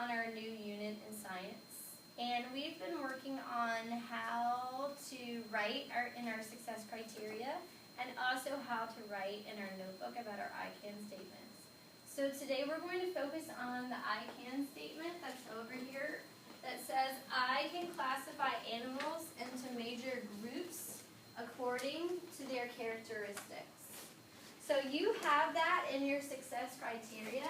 on our new unit in science, and we've been working on how to write in our success criteria and also how to write in our notebook about our I can statements. So today we're going to focus on the I can statement that's over here that says I can classify animals into major groups according to their characteristics. So you have that in your success criteria,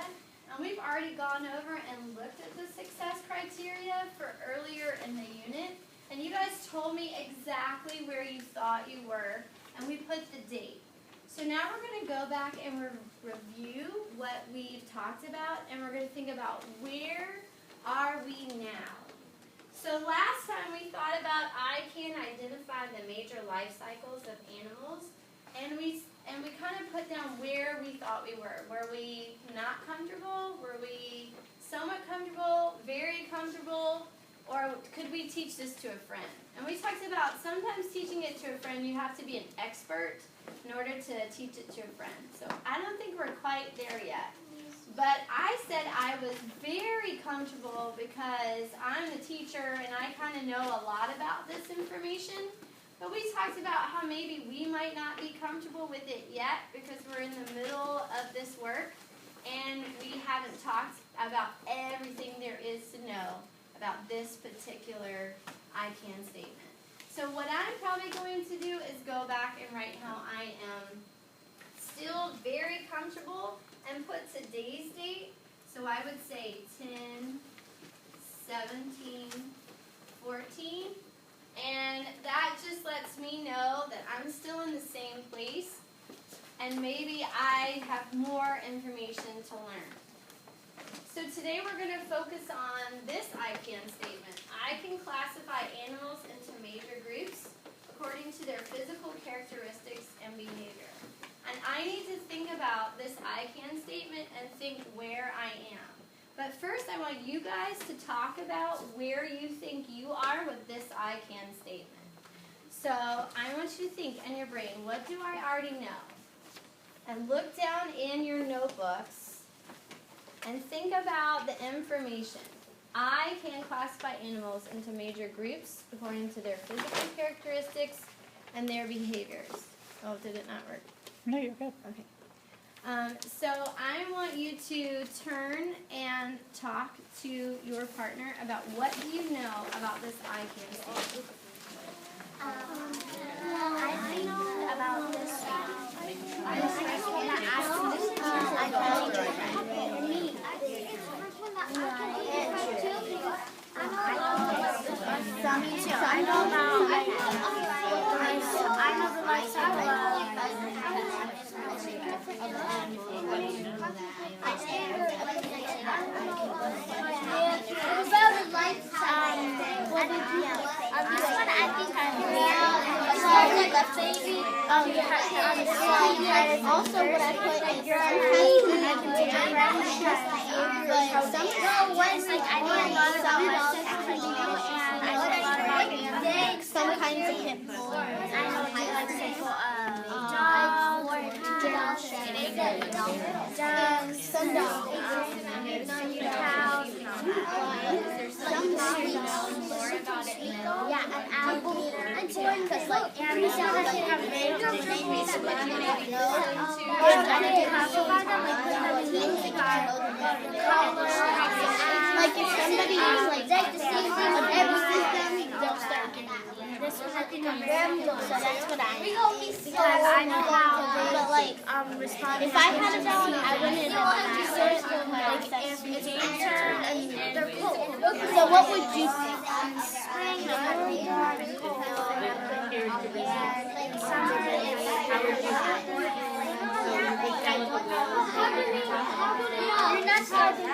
and we've already gone over and looked at the success criteria for earlier in the unit, and you guys told me exactly where you thought you were, and we put the date. So now we're going to go back and review what we've talked about, and we're going to think about where are we now. So last time we thought about I can identify the major life cycles of animals, and we kind of put down where we thought we were. Were we not comfortable? Were we somewhat comfortable? Very comfortable? Or could we teach this to a friend? And we talked about sometimes teaching it to a friend, you have to be an expert in order to teach it to a friend. So I don't think we're quite there yet. But I said I was very comfortable because I'm the teacher and I kind of know a lot about this information. But we talked about how maybe we might not be comfortable with it yet because we're in the middle of this work and we haven't talked about everything there is to know about this particular I can statement. So what I'm probably going to do is go back and write how I am still very comfortable and put today's date. So I would say 10, 17, 14. And that just lets me know that I'm still in the same place and maybe I have more information to learn. So today we're going to focus on this I can statement. I can classify animals into major groups according to their physical characteristics and behavior. And I need to think about this I can statement and think where I am. But first I want you guys to talk about where you think you are with this I can statement. So I want you to think in your brain, what do I already know? And look down in your notebooks and think about the information. I can classify animals into major groups according to their physical characteristics and their behaviors. Oh, did it not work? No, you're good. Okay. So I want you to turn and talk to your partner about what do you know about this I can statement. I know about this. Also, what I put is some kinds of hippos. I know dogs, some dogs, cows, yeah, an alligator, because like every sound can have names and names that you maybe know. And I can classify them, like put them in names like if somebody is like the same thing on every system, they'll start getting this was I think so that's what I know. Because I know how, but like if I had a dog, I wouldn't do it. Like if it's my turn and they're cold. So what would you think? Spring, I would be warm and cold. And like summer, how would you think? You're not starting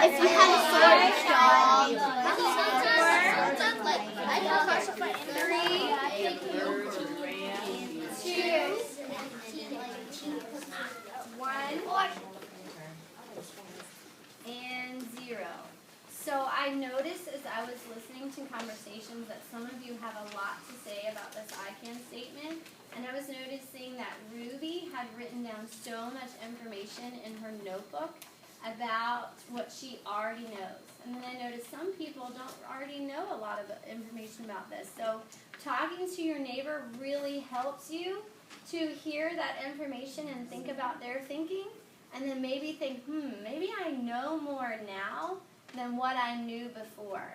if you had a sword dog, I can classify in 3, 2, 1, and 0. So I noticed as I was listening to conversations that some of you have a lot to say about this I can statement. And I was noticing that Ruby had written down so much information in her notebook about what she already knows. And then I noticed some people don't already know a lot of information about this. So talking to your neighbor really helps you to hear that information and think about their thinking. And then maybe think, maybe I know more now than what I knew before.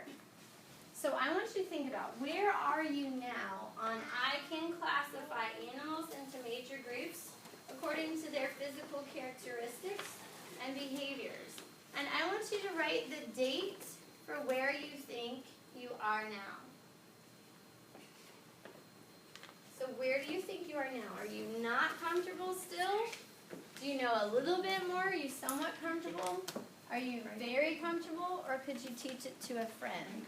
So I want you to think about, where are you now on I can classify animals into major groups according to their physical characteristics and behaviors. And I want you to write the date for where you think you are now. So where do you think you are now? Are you not comfortable still? Do you know a little bit more? Are you somewhat comfortable? Are you very comfortable? Or could you teach it to a friend?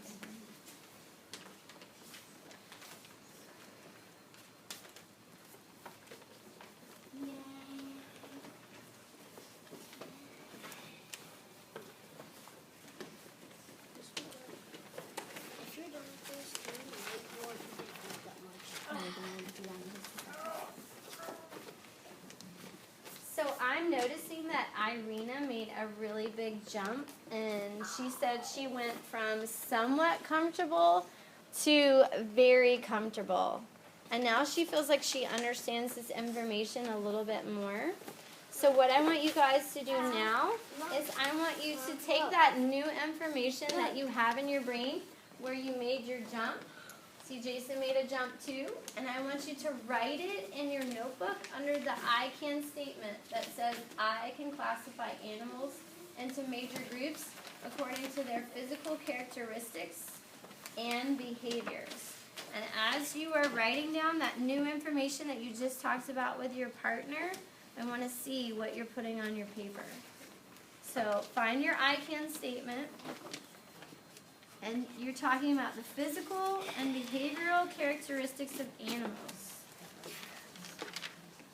So I'm noticing that Irina made a really big jump, and she said she went from somewhat comfortable to very comfortable. And now she feels like she understands this information a little bit more. So what I want you guys to do now is I want you to take that new information that you have in your brain where you made your jump. See, Jason made a jump too, and I want you to write it in your notebook under the I can statement that says I can classify animals into major groups according to their physical characteristics and behaviors. And as you are writing down that new information that you just talked about with your partner, I want to see what you're putting on your paper. So find your I can statement. And you're talking about the physical and behavioral characteristics of animals.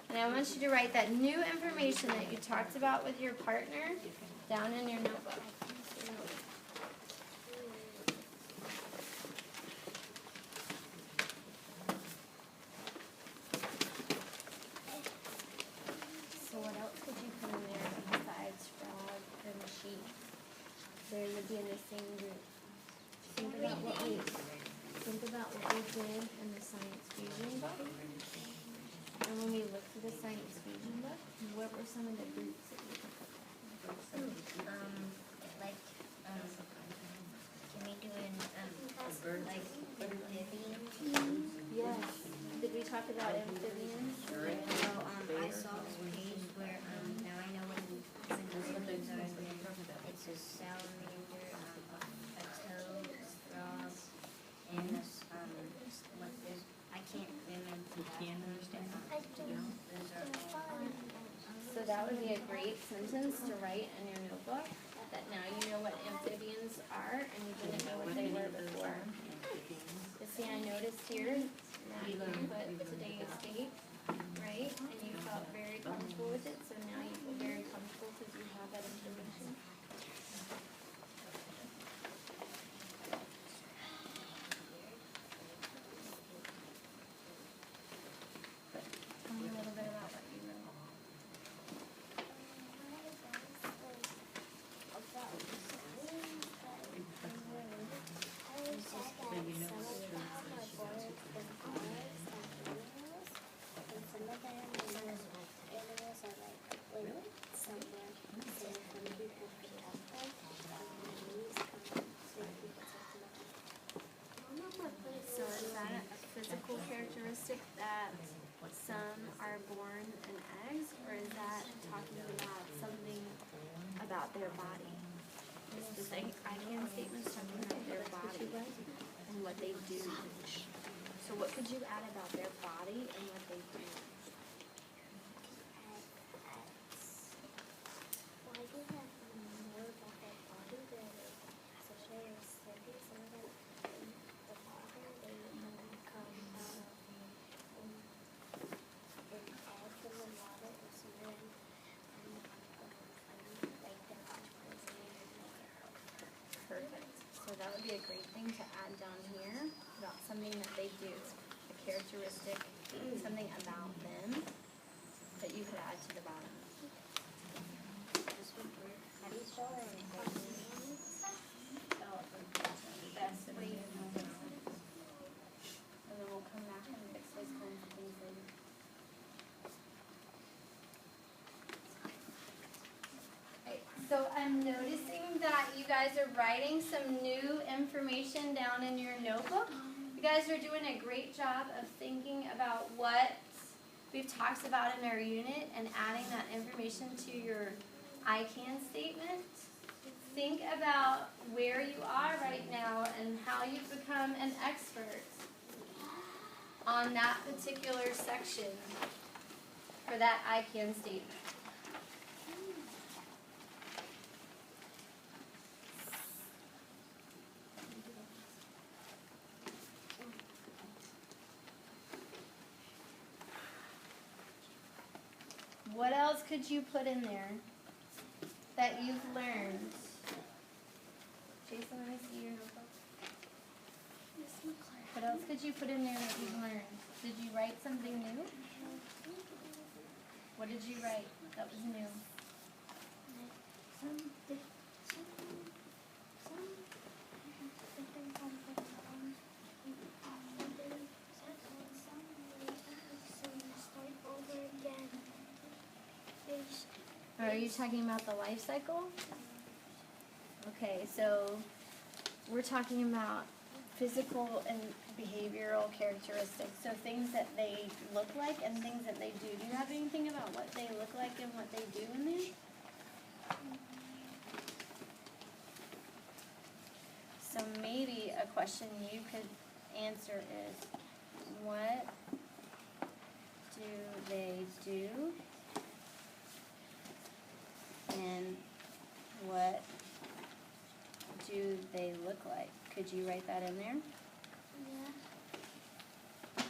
And I want you to write that new information that you talked about with your partner down in your notebook. So what else could you put in there besides frog and sheep? There would be in the same group. Think about what we did in the Science Fusion book. And when we looked at the Science Fusion book, what were some of the groups that we looked at? Can we do like amphibians? Yes. Did we talk about amphibians? I saw this page where now I know what amphibians are. It's a salamander, a toad, a frog, and this what is I can't remember. You can't understand that? Those are all. So that would be a great sentence to write in your notebook, that now you know what amphibians are and you didn't know what they were before. But see, I noticed here that you put today's date, right? And you felt very comfortable with it, so now you feel very comfortable because you have that information. Tell me a little bit about what you know. So is that a physical characteristic that some are born in eggs, or is that talking about something about their body? Is the I can statement talking about their body and what they do? So what could you add about their body and what they do? Perfect. that would be a great thing to add down here about something that they do, a characteristic, something about them that you could add to the bottom. How do you spell it? Best way to know. And then we'll come back and fix those kinds of things later. Right, so I'm noticing that you guys are writing some new information down in your notebook. You guys are doing a great job of thinking about what we've talked about in our unit and adding that information to your I can statement. Think about where you are right now and how you've become an expert on that particular section for that I can statement. What else could you put in there that you've learned? Jason, let me see your notebook. What else could you put in there that you've learned? Did you write something new? What did you write that was new? Are you talking about the life cycle? Okay, so we're talking about physical and behavioral characteristics. So things that they look like and things that they do. Do you have anything about what they look like and what they do in there? So maybe a question you could answer is, what do they do? And what do they look like? Could you write that in there? Yeah.